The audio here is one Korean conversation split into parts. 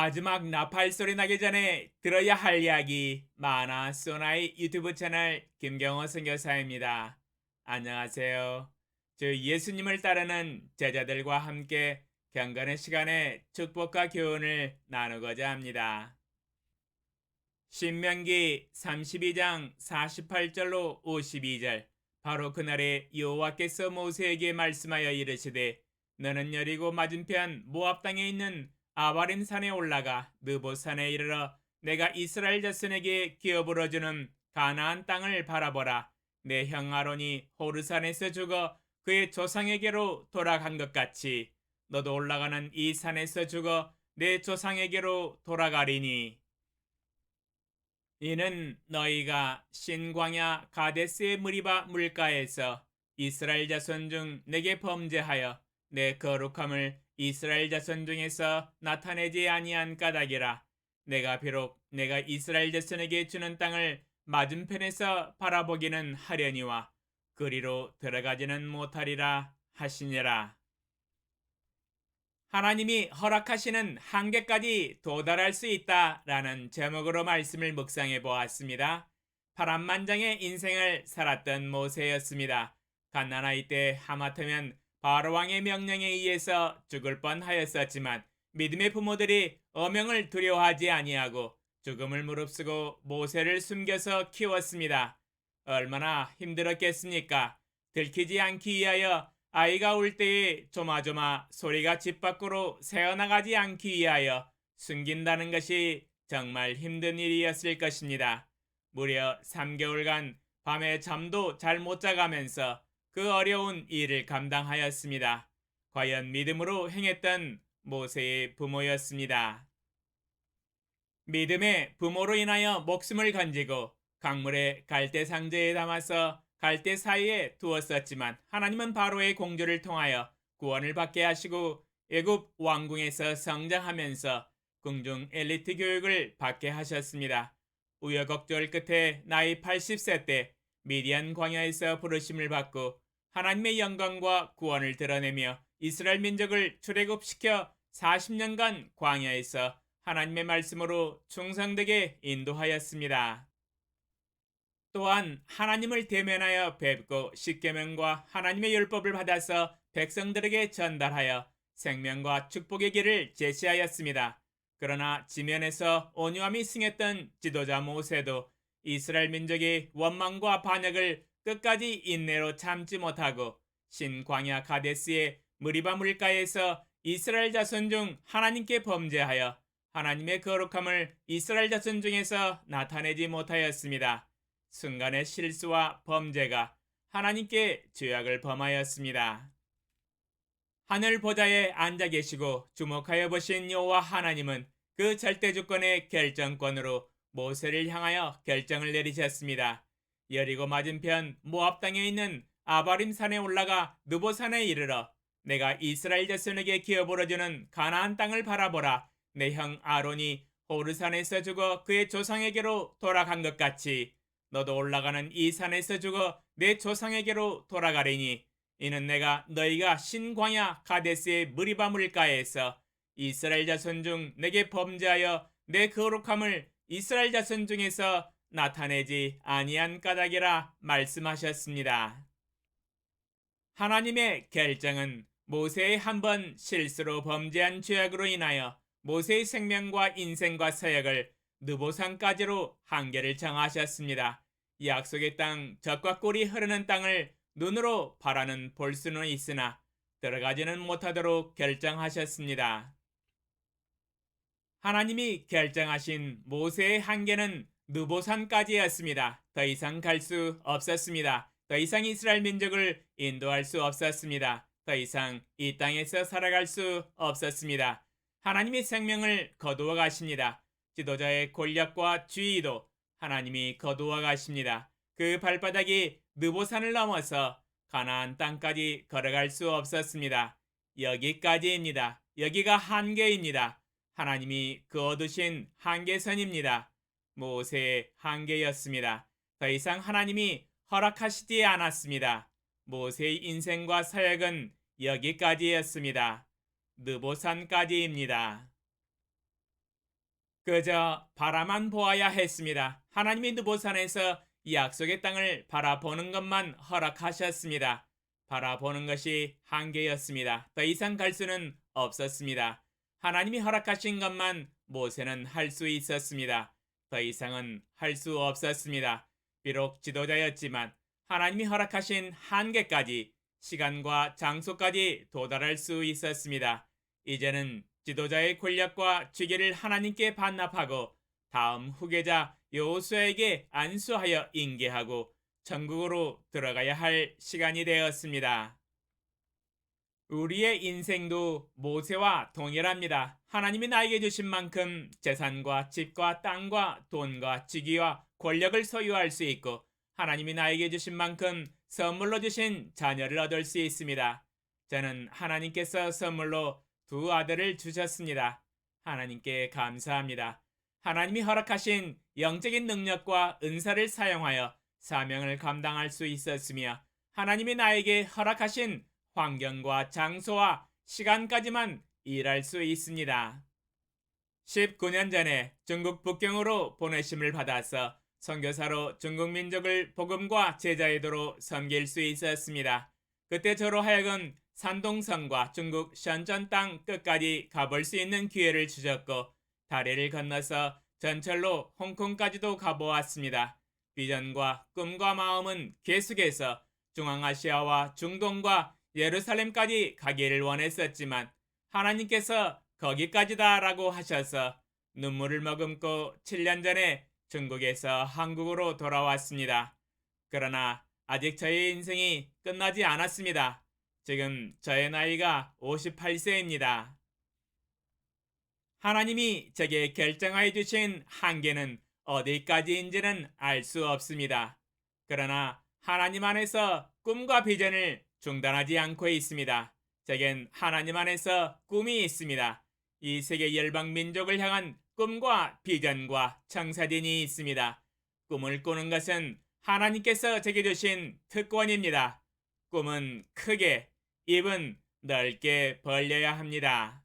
마지막 나팔 소리 나기 전에 들어야 할 이야기 마나 소나이 유튜브 채널 김경호 선교사입니다. 안녕하세요. 저 예수님을 따르는 제자들과 함께 경건의 시간에 축복과 교훈을 나누고자 합니다. 신명기 32장 48절로 52절. 바로 그날에 여호와께서 모세에게 말씀하여 이르시되 너는 여리고 맞은편 모압 땅에 있는 아바림 산에 올라가 느보 산에 이르러 내가 이스라엘 자손에게 기업으로 주는 가나안 땅을 바라보라. 내 형 아론이 호르산에서 죽어 그의 조상에게로 돌아간 것 같이 너도 올라가는 이 산에서 죽어 내 조상에게로 돌아가리니. 이는 너희가 신광야 가데스의 무리바 물가에서 이스라엘 자손 중 내게 범죄하여 내 거룩함을 이스라엘 자손 중에서 나타내지 아니한 까닭이라. 내가 비록 내가 이스라엘 자손에게 주는 땅을 맞은편에서 바라보기는 하려니와 그리로 들어가지는 못하리라 하시니라. 하나님이 허락하시는 한계까지 도달할 수 있다라는 제목으로 말씀을 묵상해 보았습니다. 파란만장의 인생을 살았던 모세였습니다. 갓난아이 때 하마터면 바로 왕의 명령에 의해서 죽을 뻔하였었지만 믿음의 부모들이 어명을 두려워하지 아니하고 죽음을 무릅쓰고 모세를 숨겨서 키웠습니다. 얼마나 힘들었겠습니까? 들키지 않기 위하여 아이가 울 때에 조마조마 소리가 집 밖으로 새어나가지 않기 위하여 숨긴다는 것이 정말 힘든 일이었을 것입니다. 무려 3개월간 밤에 잠도 잘 못 자가면서 그 어려운 일을 감당하였습니다. 과연 믿음으로 행했던 모세의 부모였습니다. 믿음의 부모로 인하여 목숨을 건지고 강물의 갈대 상자에 담아서 갈대 사이에 두었었지만 하나님은 바로의 공주를 통하여 구원을 받게 하시고 애굽 왕궁에서 성장하면서 궁중 엘리트 교육을 받게 하셨습니다. 우여곡절 끝에 나이 80세 때 미디안 광야에서 부르심을 받고 하나님의 영광과 구원을 드러내며 이스라엘 민족을 출애굽시켜 40년간 광야에서 하나님의 말씀으로 충성되게 인도하였습니다. 또한 하나님을 대면하여 뵙고 십계명과 하나님의 율법을 받아서 백성들에게 전달하여 생명과 축복의 길을 제시하였습니다. 그러나 지면에서 온유함이 승했던 지도자 모세도 이스라엘 민족이 원망과 반역을 끝까지 인내로 참지 못하고 신광야 가데스의 무리바 물가에서 이스라엘 자손 중 하나님께 범죄하여 하나님의 거룩함을 이스라엘 자손 중에서 나타내지 못하였습니다. 순간의 실수와 범죄가 하나님께 죄악을 범하였습니다. 하늘 보좌에 앉아 계시고 주목하여 보신 여호와 하나님은 그 절대 주권의 결정권으로 모세를 향하여 결정을 내리셨습니다. 여리고 맞은편 모압 땅에 있는 아바림 산에 올라가 느보 산에 이르러 내가 이스라엘 자손에게 기업으로 주는 가나안 땅을 바라보라. 내 형 아론이 호르산에서 죽어 그의 조상에게로 돌아간 것 같이 너도 올라가는 이 산에서 죽어 내 조상에게로 돌아가리니. 이는 내가 너희가 신광야 가데스의 무리바 물가에서 이스라엘 자손 중 내게 범죄하여 내 거룩함을 이스라엘 자손 중에서 나타내지 아니한 까닭이라 말씀하셨습니다. 하나님의 결정은 모세의 한 번 실수로 범죄한 죄악으로 인하여 모세의 생명과 인생과 사역을 느보산까지로 한계를 정하셨습니다. 약속의 땅 젖과 꿀이 흐르는 땅을 눈으로 바라는 볼 수는 있으나 들어가지는 못하도록 결정하셨습니다. 하나님이 결정하신 모세의 한계는 느보산까지였습니다. 더 이상 갈 수 없었습니다. 더 이상 이스라엘 민족을 인도할 수 없었습니다. 더 이상 이 땅에서 살아갈 수 없었습니다. 하나님이 생명을 거두어 가십니다. 지도자의 권력과 지위도 하나님이 거두어 가십니다. 그 발바닥이 느보산을 넘어서 가나안 땅까지 걸어갈 수 없었습니다. 여기까지입니다. 여기가 한계입니다. 하나님이 그어두신 한계선입니다. 모세의 한계였습니다. 더 이상 하나님이 허락하시지 않았습니다. 모세의 인생과 사역은 여기까지였습니다. 느보산까지입니다. 그저 바라만 보아야 했습니다. 하나님이 느보산에서 약속의 땅을 바라보는 것만 허락하셨습니다. 바라보는 것이 한계였습니다. 더 이상 갈 수는 없었습니다. 하나님이 허락하신 것만 모세는 할 수 있었습니다. 더 이상은 할 수 없었습니다. 비록 지도자였지만 하나님이 허락하신 한계까지, 시간과 장소까지 도달할 수 있었습니다. 이제는 지도자의 권력과 직위를 하나님께 반납하고 다음 후계자 여호수아에게 안수하여 인계하고 천국으로 들어가야 할 시간이 되었습니다. 우리의 인생도 모세와 동일합니다. 하나님이 나에게 주신 만큼 재산과 집과 땅과 돈과 직위와 권력을 소유할 수 있고, 하나님이 나에게 주신 만큼 선물로 주신 자녀를 얻을 수 있습니다. 저는 하나님께서 선물로 두 아들을 주셨습니다. 하나님께 감사합니다. 하나님이 허락하신 영적인 능력과 은사를 사용하여 사명을 감당할 수 있었으며, 하나님이 나에게 허락하신 환경과 장소와 시간까지만 일할 수 있습니다. 19년 전에 중국 북경으로 보내심을 받아서 선교사로 중국 민족을 복음과 제자의 도로 섬길 수 있었습니다. 그때 저로 하여금 산동성과 중국 션전 땅 끝까지 가볼 수 있는 기회를 주셨고, 다리를 건너서 전철로 홍콩까지도 가보았습니다. 비전과 꿈과 마음은 계속해서 중앙아시아와 중동과 예루살렘까지 가기를 원했었지만 하나님께서 거기까지다라고 하셔서 눈물을 머금고 7년 전에 중국에서 한국으로 돌아왔습니다. 그러나 아직 저의 인생이 끝나지 않았습니다. 지금 저의 나이가 58세입니다. 하나님이 제게 결정하여 주신 한계는 어디까지인지는 알 수 없습니다. 그러나 하나님 안에서 꿈과 비전을 중단하지 않고 있습니다. 제겐 하나님 안에서 꿈이 있습니다. 이 세계 열방 민족을 향한 꿈과 비전과 청사진이 있습니다. 꿈을 꾸는 것은 하나님께서 제게 주신 특권입니다. 꿈은 크게, 입은 넓게 벌려야 합니다.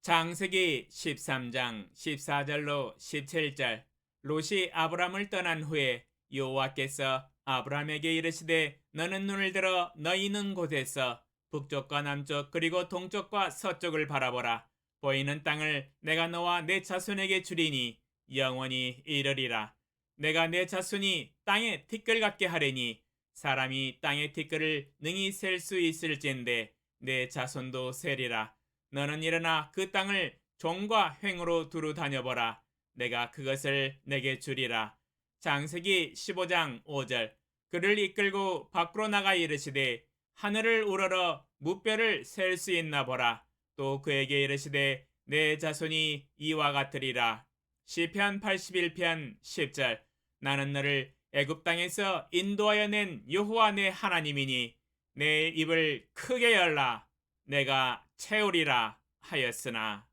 창세기 13장 14절로 17절. 롯이 아브람을 떠난 후에 여호와께서 아브람에게 이르시되 너는 눈을 들어 너희 있는 곳에서 북쪽과 남쪽 그리고 동쪽과 서쪽을 바라보라. 보이는 땅을 내가 너와 내 자손에게 주리니 영원히 이르리라. 내가 내 자손이 땅에 티끌 같게 하리니 사람이 땅의 티끌을 능히 셀 수 있을진데 내 자손도 세리라. 너는 일어나 그 땅을 종과 횡으로 두루 다녀보라. 내가 그것을 내게 주리라. 창세기 15장 5절. 그를 이끌고 밖으로 나가 이르시되 하늘을 우러러 무뼈를 셀 수 있나 보라. 또 그에게 이르시되 내 자손이 이와 같으리라. 시편 81편 10절. 나는 너를 애굽 땅에서 인도하여 낸 여호와 내 하나님이니 내 입을 크게 열라. 내가 채우리라 하였으나.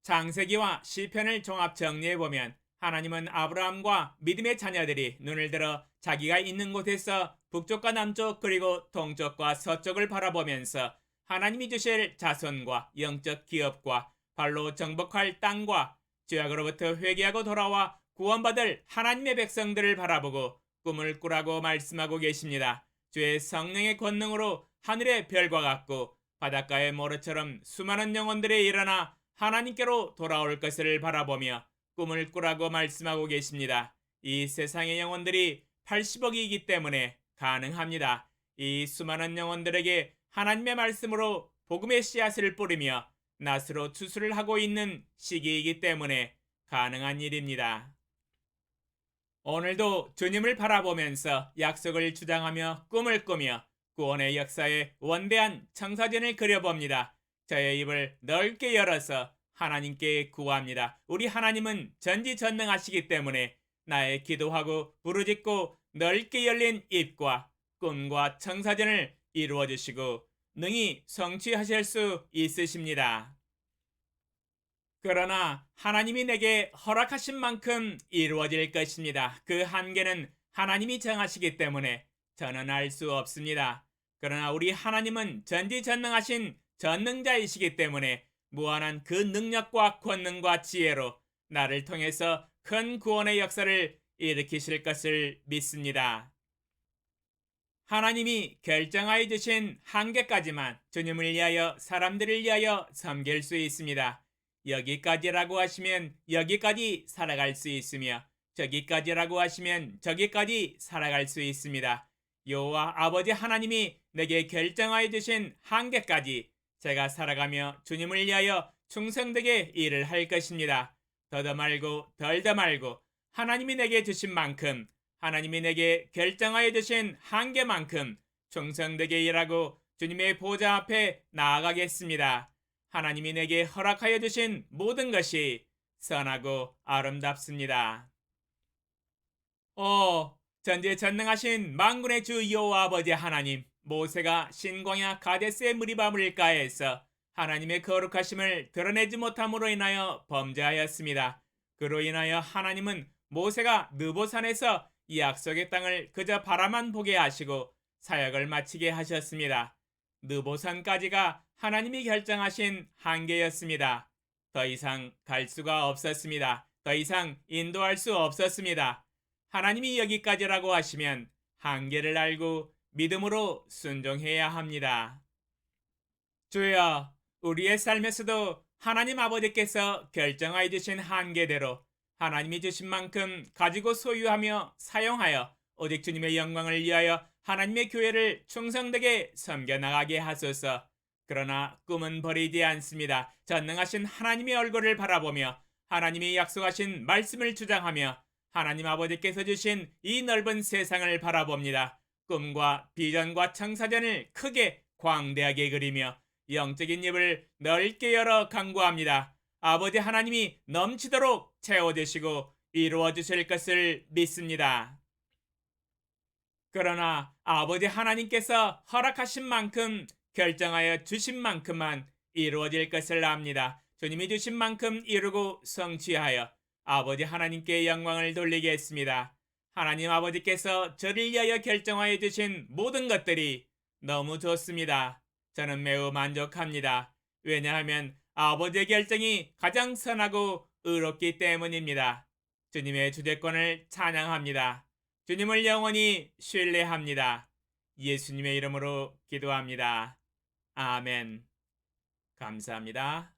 창세기와 시편을 종합 정리해보면 하나님은 아브라함과 믿음의 자녀들이 눈을 들어 자기가 있는 곳에서 북쪽과 남쪽 그리고 동쪽과 서쪽을 바라보면서 하나님이 주실 자손과 영적 기업과 발로 정복할 땅과 죄악으로부터 회개하고 돌아와 구원받을 하나님의 백성들을 바라보고 꿈을 꾸라고 말씀하고 계십니다. 주의 성령의 권능으로 하늘의 별과 같고 바닷가의 모래처럼 수많은 영혼들이 일어나 하나님께로 돌아올 것을 바라보며 꿈을 꾸라고 말씀하고 계십니다. 이 세상의 영혼들이 80억이기 때문에 가능합니다. 이 수많은 영혼들에게 하나님의 말씀으로 복음의 씨앗을 뿌리며 낫으로 추수를 하고 있는 시기이기 때문에 가능한 일입니다. 오늘도 주님을 바라보면서 약속을 주장하며 꿈을 꾸며 구원의 역사에 원대한 청사진을 그려봅니다. 저의 입을 넓게 열어서 하나님께 구합니다. 우리 하나님은 전지전능하시기 때문에 나의 기도하고 부르짖고 넓게 열린 입과 꿈과 청사진을 이루어 주시고 능히 성취하실 수 있으십니다. 그러나 하나님이 내게 허락하신 만큼 이루어질 것입니다. 그 한계는 하나님이 정하시기 때문에 저는 알 수 없습니다. 그러나 우리 하나님은 전지전능하신 전능자이시기 때문에 무한한 그 능력과 권능과 지혜로 나를 통해서 큰 구원의 역사를 일으키실 것을 믿습니다. 하나님이 결정하여 주신 한계까지만 주님을 위하여 사람들을 위하여 섬길 수 있습니다. 여기까지라고 하시면 여기까지 살아갈 수 있으며 저기까지라고 하시면 저기까지 살아갈 수 있습니다. 여호와 아버지 하나님이 내게 결정하여 주신 한계까지 제가 살아가며 주님을 위하여 충성되게 일을 할 것입니다. 더더 말고 덜더 말고 하나님이 내게 주신 만큼 하나님이 내게 결정하여 주신 한계만큼 충성되게 일하고 주님의 보좌 앞에 나아가겠습니다. 하나님이 내게 허락하여 주신 모든 것이 선하고 아름답습니다. 전지전능하신 만군의 주 여호와 아버지 하나님, 모세가 신광야 가데스의 무리바 물가에서 하나님의 거룩하심을 드러내지 못함으로 인하여 범죄하였습니다. 그로 인하여 하나님은 모세가 느보산에서 이 약속의 땅을 그저 바라만 보게 하시고 사역을 마치게 하셨습니다. 느보산까지가 하나님이 결정하신 한계였습니다. 더 이상 갈 수가 없었습니다. 더 이상 인도할 수 없었습니다. 하나님이 여기까지라고 하시면 한계를 알고 믿음으로 순종해야 합니다. 주여, 우리의 삶에서도 하나님 아버지께서 결정하여 주신 한계대로 하나님이 주신 만큼 가지고 소유하며 사용하여 오직 주님의 영광을 위하여 하나님의 교회를 충성되게 섬겨나가게 하소서. 그러나 꿈은 버리지 않습니다. 전능하신 하나님의 얼굴을 바라보며 하나님이 약속하신 말씀을 주장하며 하나님 아버지께서 주신 이 넓은 세상을 바라봅니다. 꿈과 비전과 청사전을 크게 광대하게 그리며 영적인 입을 넓게 열어 간구합니다. 아버지 하나님이 넘치도록 채워주시고 이루어주실 것을 믿습니다. 그러나 아버지 하나님께서 허락하신 만큼 결정하여 주신 만큼만 이루어질 것을 압니다. 주님이 주신 만큼 이루고 성취하여 아버지 하나님께 영광을 돌리겠습니다. 하나님 아버지께서 저를 위하여 결정하여 주신 모든 것들이 너무 좋습니다. 저는 매우 만족합니다. 왜냐하면 아버지의 결정이 가장 선하고 의롭기 때문입니다. 주님의 주재권을 찬양합니다. 주님을 영원히 신뢰합니다. 예수님의 이름으로 기도합니다. 아멘. 감사합니다.